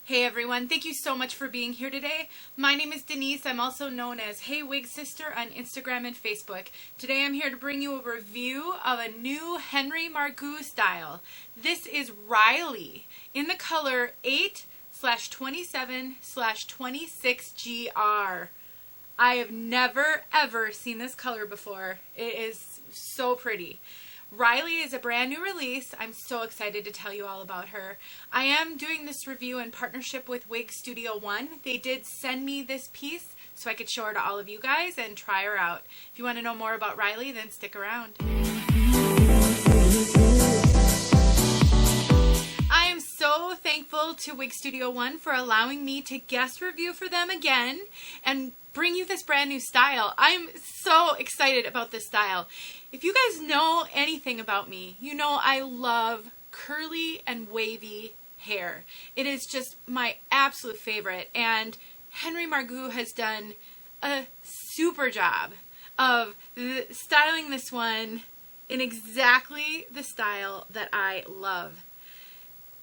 Hey everyone, thank you so much for being here today. My name is Denise. I'm also known as Hey Wig Sister on Instagram and Facebook. Today I'm here to bring you a review of a new Henry Margu style. This is Riley in the color 8/27/26GR. I have never ever seen this color before. It is so pretty. Riley is a brand new release. I'm so excited to tell you all about her. I am doing this review in partnership with Wig Studio One. They did send me this piece so I could show her to all of you guys and try her out. If you want to know more about Riley, then stick around. I am so thankful to Wig Studio One for allowing me to guest review for them again and bring you this brand new style. I'm so excited about this style. If you guys know anything about me, you know I love curly and wavy hair. It is just my absolute favorite, and Henry Margu has done a super job of styling this one in exactly the style that I love.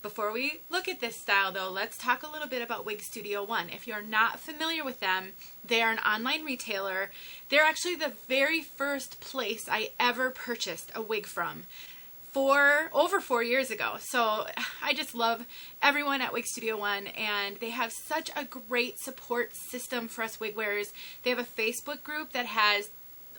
Before we look at this style though, let's talk a little bit about Wig Studio One. If you're not familiar with them, they are an online retailer. They're actually the very first place I ever purchased a wig from over 4 years ago. So I just love everyone at Wig Studio One, and they have such a great support system for us wig wearers. They have a Facebook group that has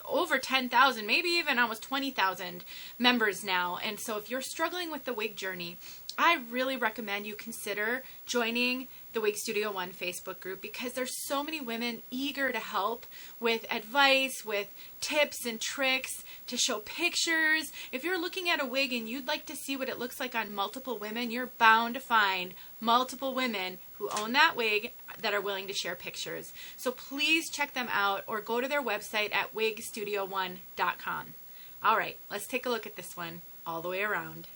over 10,000, maybe even almost 20,000 members now. And so if you're struggling with the wig journey, I really recommend you consider joining the Wig Studio One Facebook group, because there's so many women eager to help with advice, with tips and tricks, to show pictures. If you're looking at a wig and you'd like to see what it looks like on multiple women, you're bound to find multiple women who own that wig that are willing to share pictures. So please check them out or go to their website at wigstudio1.com. All right, let's take a look at this one all the way around.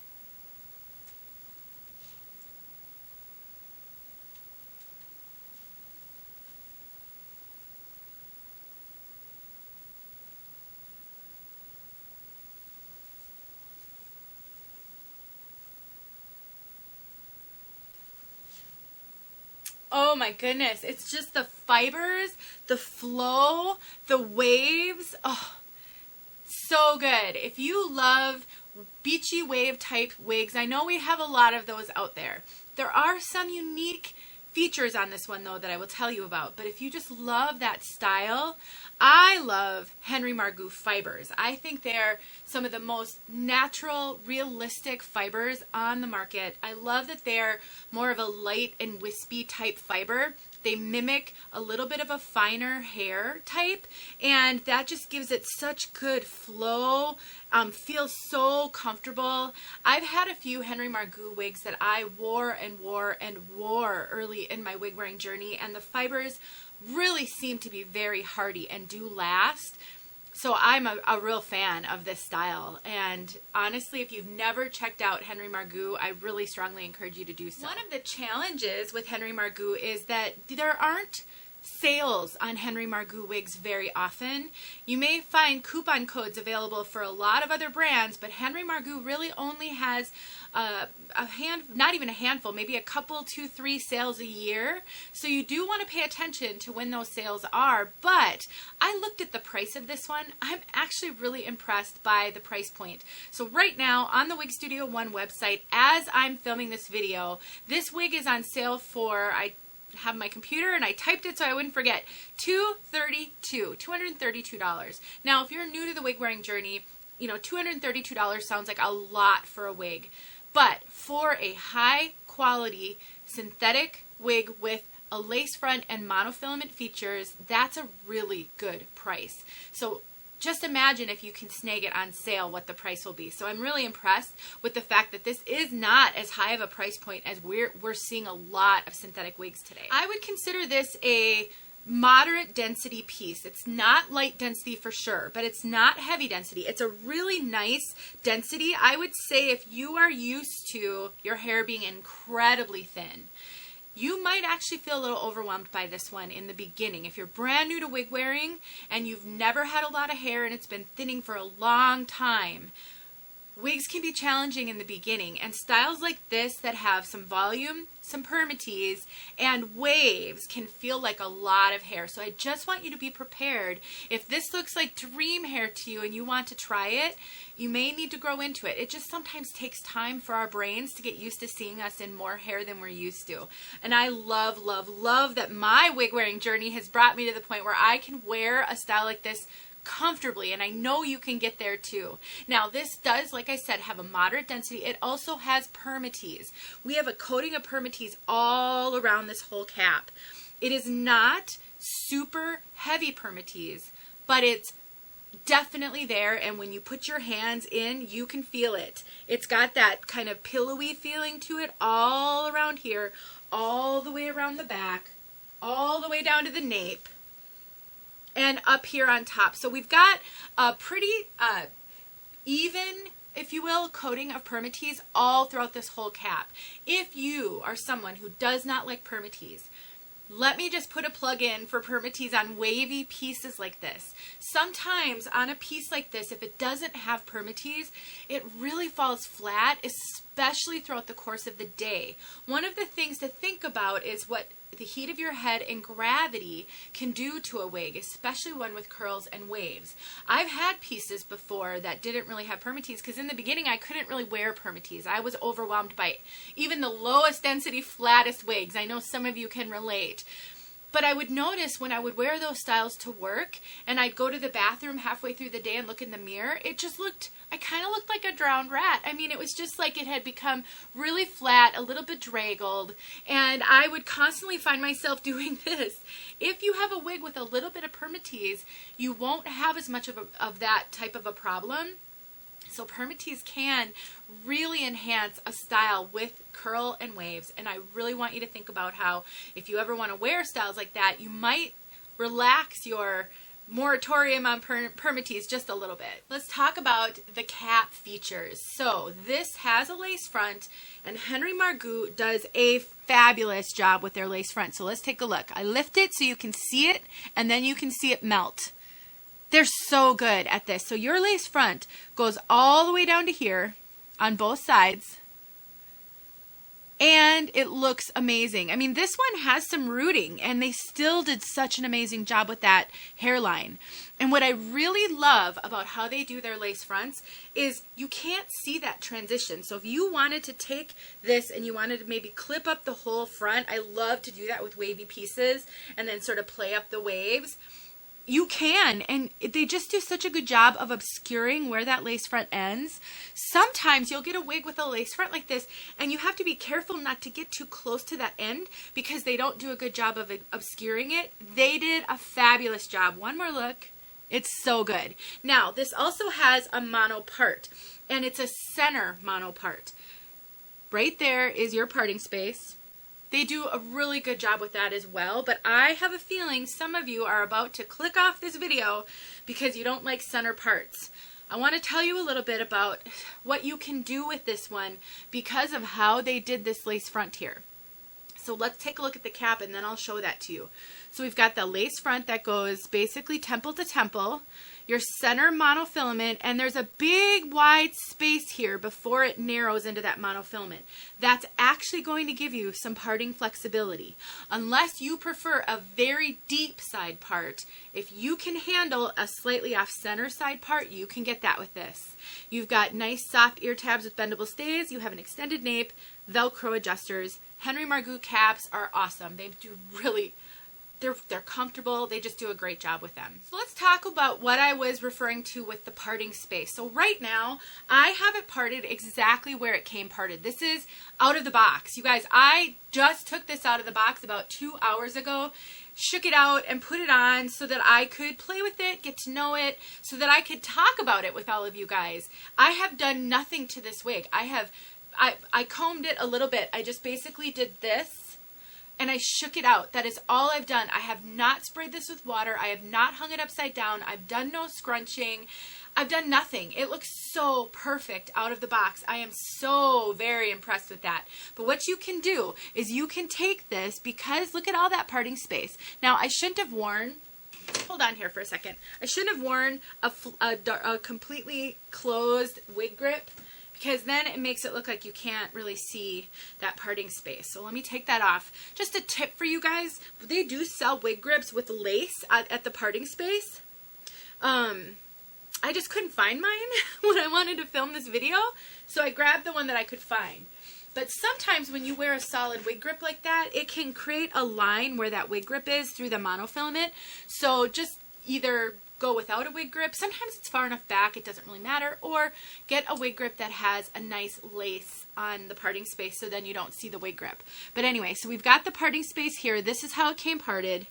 Oh my goodness, it's just the fibers, the flow, the waves. Oh, so good. If you love beachy wave type wigs, I know we have a lot of those out there. There are some unique features on this one though that I will tell you about, but if you just love that style, I love Henry Margu fibers. I think they're some of the most natural, realistic fibers on the market. I love that they're more of a light and wispy type fiber. They mimic a little bit of a finer hair type, and that just gives it such good flow. Feels so comfortable. I've had a few Henry Margu wigs that I wore and wore and wore early in my wig wearing journey, and the fibers really seem to be very hardy and do last. So I'm a real fan of this style, and honestly, if you've never checked out Henry Margu, I really strongly encourage you to do so. One of the challenges with Henry Margu is that there aren't sales on Henry Margu wigs very often. You may find coupon codes available for a lot of other brands, but Henry Margu really only has not even a handful, maybe a couple, 2, 3 sales a year. So you do want to pay attention to when those sales are. But I looked at the price of this one. I'm actually really impressed by the price point. So right now on the Wig Studio One website, as I'm filming this video, this wig is on sale for, I have my computer and I typed it so I wouldn't forget, $232. Now, if you're new to the wig wearing journey, you know, $232 sounds like a lot for a wig, but for a high quality synthetic wig with a lace front and monofilament features, that's a really good price. So just imagine if you can snag it on sale what the price will be. So I'm really impressed with the fact that this is not as high of a price point as we're seeing a lot of synthetic wigs today. I would consider this a moderate density piece. It's not light density for sure, but it's not heavy density. It's a really nice density. I would say if you are used to your hair being incredibly thin, you might actually feel a little overwhelmed by this one in the beginning. If you're brand new to wig wearing and you've never had a lot of hair and it's been thinning for a long time, wigs can be challenging in the beginning, and styles like this that have some volume, some permatease, and waves can feel like a lot of hair. So I just want you to be prepared. If this looks like dream hair to you and you want to try it, you may need to grow into it. It just sometimes takes time for our brains to get used to seeing us in more hair than we're used to. And I love, love, love that my wig wearing journey has brought me to the point where I can wear a style like this comfortably, and I know you can get there too. Now this does, like I said, have a moderate density. It also has permatease. We have a coating of permatease all around this whole cap. It is not super heavy permatease, but it's definitely there, and when you put your hands in, you can feel it. It's got that kind of pillowy feeling to it all around here, all the way around the back, all the way down to the nape, and up here on top. So we've got a pretty even, if you will, coating of permatease all throughout this whole cap. If you are someone who does not like permatease, let me just put a plug in for permatease on wavy pieces like this. Sometimes on a piece like this, if it doesn't have permatease, it really falls flat, especially throughout the course of the day. One of the things to think about is what the heat of your head and gravity can do to a wig, especially one with curls and waves. I've had pieces before that didn't really have permatease because in the beginning I couldn't really wear permatease. I was overwhelmed by even the lowest density, flattest wigs. I know some of you can relate. But I would notice when I would wear those styles to work and I'd go to the bathroom halfway through the day and look in the mirror, it just looked, I kind of looked like a drowned rat. I mean, it was just like it had become really flat, a little bedraggled, and I would constantly find myself doing this. If you have a wig with a little bit of permatease, you won't have as much of that type of a problem. So permatease can really enhance a style with curl and waves, and I really want you to think about how if you ever want to wear styles like that, you might relax your moratorium on permatease just a little bit. Let's talk about the cap features. So this has a lace front, and Henry Margu does a fabulous job with their lace front. So let's take a look. I lift it so you can see it, and then you can see it melt. They're so good at this. So your lace front goes all the way down to here on both sides, and it looks amazing. I mean, this one has some rooting, and they still did such an amazing job with that hairline. And what I really love about how they do their lace fronts is you can't see that transition. So if you wanted to take this and you wanted to maybe clip up the whole front, I love to do that with wavy pieces and then sort of play up the waves. You can, and they just do such a good job of obscuring where that lace front ends. Sometimes you'll get a wig with a lace front like this, and you have to be careful not to get too close to that end because they don't do a good job of obscuring it. They did a fabulous job. One more look. It's so good. Now, this also has a mono part, and it's a center mono part. Right there is your parting space. They do a really good job with that as well, but I have a feeling some of you are about to click off this video because you don't like center parts. I want to tell you a little bit about what you can do with this one because of how they did this lace front here. So let's take a look at the cap and then I'll show that to you. So we've got the lace front that goes basically temple to temple, your center monofilament, and there's a big wide space here before it narrows into that monofilament. That's actually going to give you some parting flexibility. Unless you prefer a very deep side part, if you can handle a slightly off center side part, you can get that with this. You've got nice soft ear tabs with bendable stays, you have an extended nape, Velcro adjusters. Henry Margu caps are awesome. They do really, they're comfortable. They just do a great job with them. So let's talk about what I was referring to with the parting space. So right now, I have it parted exactly where it came parted. This is out of the box. You guys, I just took this out of the box about 2 hours ago, shook it out and put it on so that I could play with it, get to know it, so that I could talk about it with all of you guys. I have done nothing to this wig. I combed it a little bit. I just basically did this and I shook it out. That is all I've done. I have not sprayed this with water. I have not hung it upside down. I've done no scrunching. I've done nothing. It looks so perfect out of the box. I am so very impressed with that. But what you can do is you can take this, because look at all that parting space. Now I shouldn't have worn, hold on here for a second. I shouldn't have worn a completely closed wig grip, because then it makes it look like you can't really see that parting space. So let me take that off. Just a tip for you guys, they do sell wig grips with lace at the parting space. I just couldn't find mine when I wanted to film this video, so I grabbed the one that I could find. But sometimes when you wear a solid wig grip like that, it can create a line where that wig grip is through the monofilament. So just either go without a wig grip, sometimes it's far enough back it doesn't really matter, or get a wig grip that has a nice lace on the parting space so then you don't see the wig grip. But anyway, so we've got the parting space here. This is how it came parted.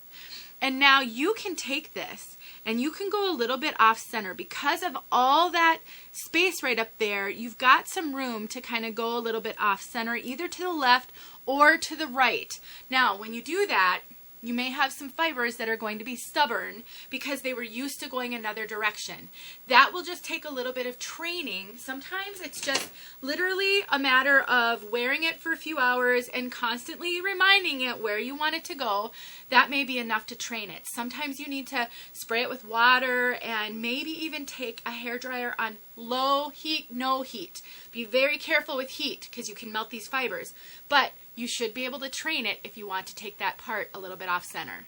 And now you can take this and you can go a little bit off center. Because of all that space right up there, you've got some room to kind of go a little bit off center, either to the left or to the right. Now, when you do that, you may have some fibers that are going to be stubborn because they were used to going another direction. That will just take a little bit of training. Sometimes it's just literally a matter of wearing it for a few hours and constantly reminding it where you want it to go. That may be enough to train it. Sometimes you need to spray it with water and maybe even take a hairdryer on low heat, no heat. Be very careful with heat because you can melt these fibers. But you should be able to train it if you want to take that part a little bit off center.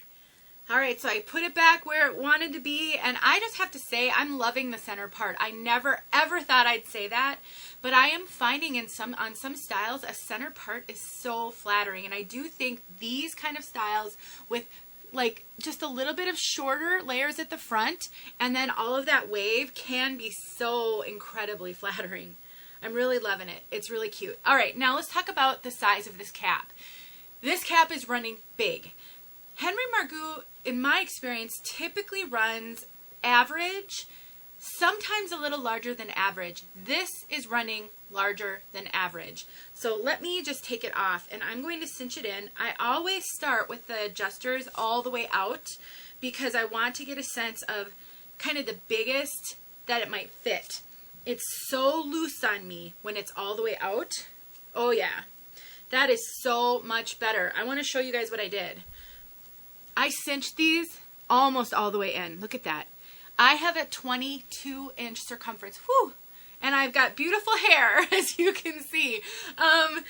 All right, so I put it back where it wanted to be, and I just have to say I'm loving the center part. I never ever thought I'd say that, but I am finding on some styles a center part is so flattering, and I do think these kind of styles with like just a little bit of shorter layers at the front and then all of that wave can be so incredibly flattering. I'm really loving it. It's really cute. All right, now let's talk about the size of this cap. This cap is running big. Henry Margu, in my experience, typically runs average, sometimes a little larger than average. This is running larger than average. So let me just take it off and I'm going to cinch it in. I always start with the adjusters all the way out because I want to get a sense of kind of the biggest that it might fit. It's so loose on me when it's all the way out. Oh yeah, that is so much better. I want to show you guys what I did. I cinched these almost all the way in. Look at that. I have a 22-inch circumference. Whew. And I've got beautiful hair, as you can see. I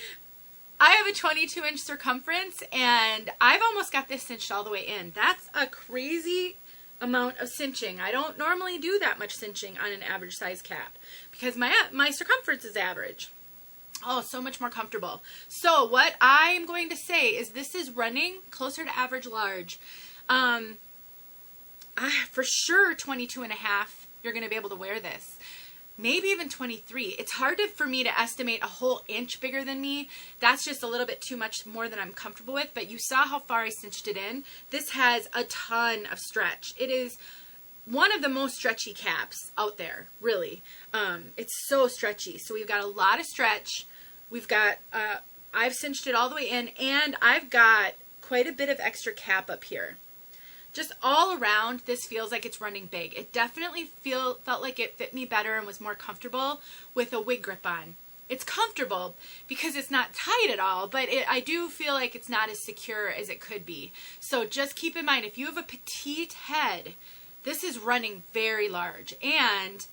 have a 22-inch circumference, and I've almost got this cinched all the way in. That's a crazy amount of cinching. I don't normally do that much cinching on an average size cap because my circumference is average. Oh, so much more comfortable. So what I'm going to say is this is running closer to average large. For sure 22 and a half, you're going to be able to wear this. Maybe even 23. It's hard for me to estimate a whole inch bigger than me. That's just a little bit too much more than I'm comfortable with, but you saw how far I cinched it in. This has a ton of stretch. It is one of the most stretchy caps out there, really. It's so stretchy. So we've got a lot of stretch. We've got, I've cinched it all the way in, and I've got quite a bit of extra cap up here. Just all around, this feels like it's running big. It definitely felt like it fit me better and was more comfortable with a wig grip on. It's comfortable because it's not tight at all, but I do feel like it's not as secure as it could be. So just keep in mind, if you have a petite head, this is running very large. And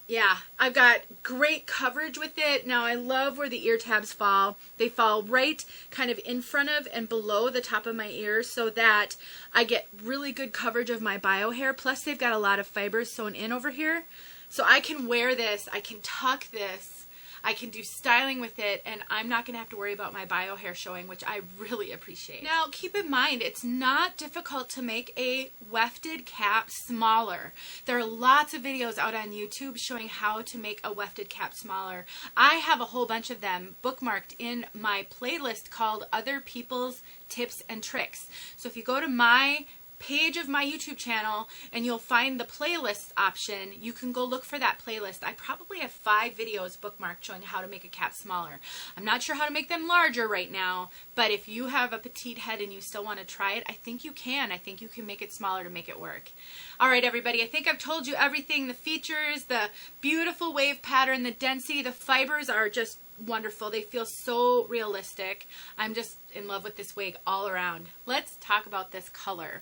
yeah, I've got great coverage with it. Now I love where the ear tabs fall. They fall right kind of in front of and below the top of my ears so that I get really good coverage of my bio hair. Plus they've got a lot of fibers sewn in over here. So I can wear this, I can tuck this, I can do styling with it, and I'm not going to have to worry about my bio hair showing, which I really appreciate. Now, keep in mind, it's not difficult to make a wefted cap smaller. There are lots of videos out on YouTube showing how to make a wefted cap smaller. I have a whole bunch of them bookmarked in my playlist called Other People's Tips and Tricks. So if you go to my page of my YouTube channel and you'll find the playlist option, you can go look for that playlist. I probably have 5 videos bookmarked showing how to make a cap smaller. I'm not sure how to make them larger right now, but if you have a petite head and you still want to try it, I think you can. I think you can make it smaller to make it work. All right, everybody, I think I've told you everything. The features, the beautiful wave pattern, the density, the fibers are just wonderful. They feel so realistic. I'm just in love with this wig all around. Let's talk about this color.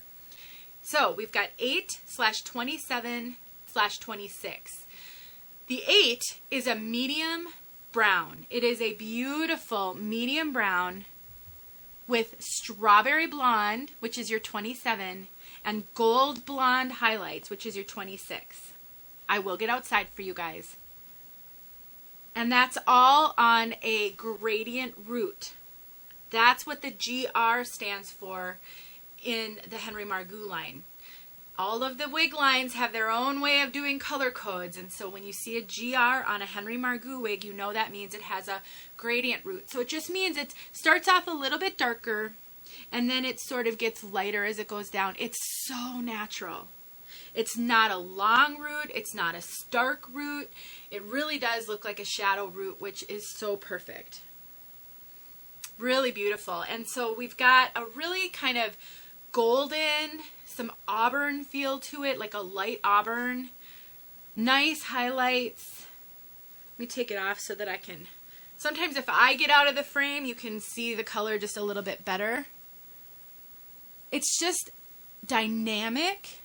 So we've got 8/27/26. The 8 is a medium brown. It is a beautiful medium brown with strawberry blonde, which is your 27, and gold blonde highlights, which is your 26. I will get outside for you guys. And that's all on a gradient root. That's what the GR stands for in the Henry Margu line. All of the wig lines have their own way of doing color codes, and so when you see a GR on a Henry Margu wig, you know that means it has a gradient root. So it just means it starts off a little bit darker, and then it sort of gets lighter as it goes down. It's so natural. It's not a long root. It's not a stark root. It really does look like a shadow root, which is so perfect. Really beautiful. And so we've got a really kind of golden, some auburn feel to it, like a light auburn. Nice highlights. Let me take it off so that I can, sometimes if I get out of the frame, you can see the color just a little bit better. It's just dynamic.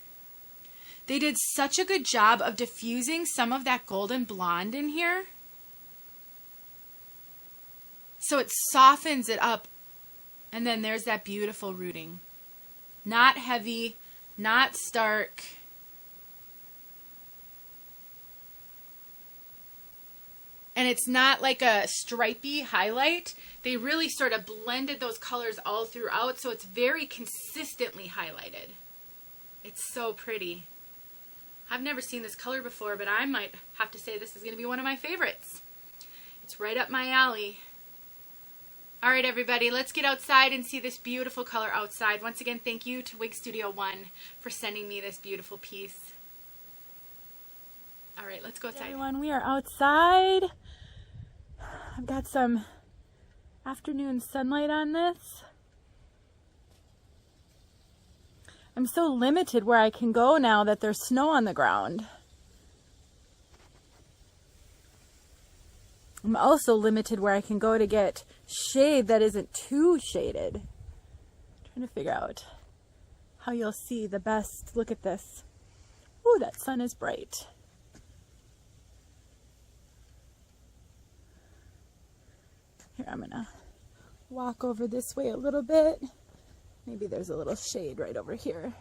They did such a good job of diffusing some of that golden blonde in here. So it softens it up. And then there's that beautiful rooting. Not heavy, not stark. And it's not like a stripy highlight. They really sort of blended those colors all throughout, so it's very consistently highlighted. It's so pretty. I've never seen this color before, but I might have to say this is going to be one of my favorites. It's right up my alley. All right, everybody, let's get outside and see this beautiful color outside. Once again, thank you to Wig Studio One for sending me this beautiful piece. All right, let's go outside. Hey everyone, we are outside. I've got some afternoon sunlight on this. I'm so limited where I can go now that there's snow on the ground. I'm also limited where I can go to get shade that isn't too shaded. I'm trying to figure out how you'll see the best. Look at this. Ooh, that sun is bright. Here, I'm gonna walk over this way a little bit. Maybe there's a little shade right over here.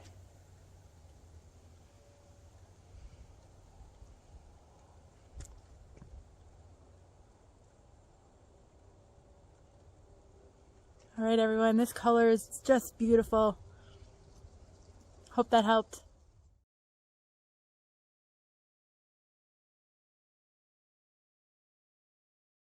All right, everyone, this color is just beautiful. Hope that helped.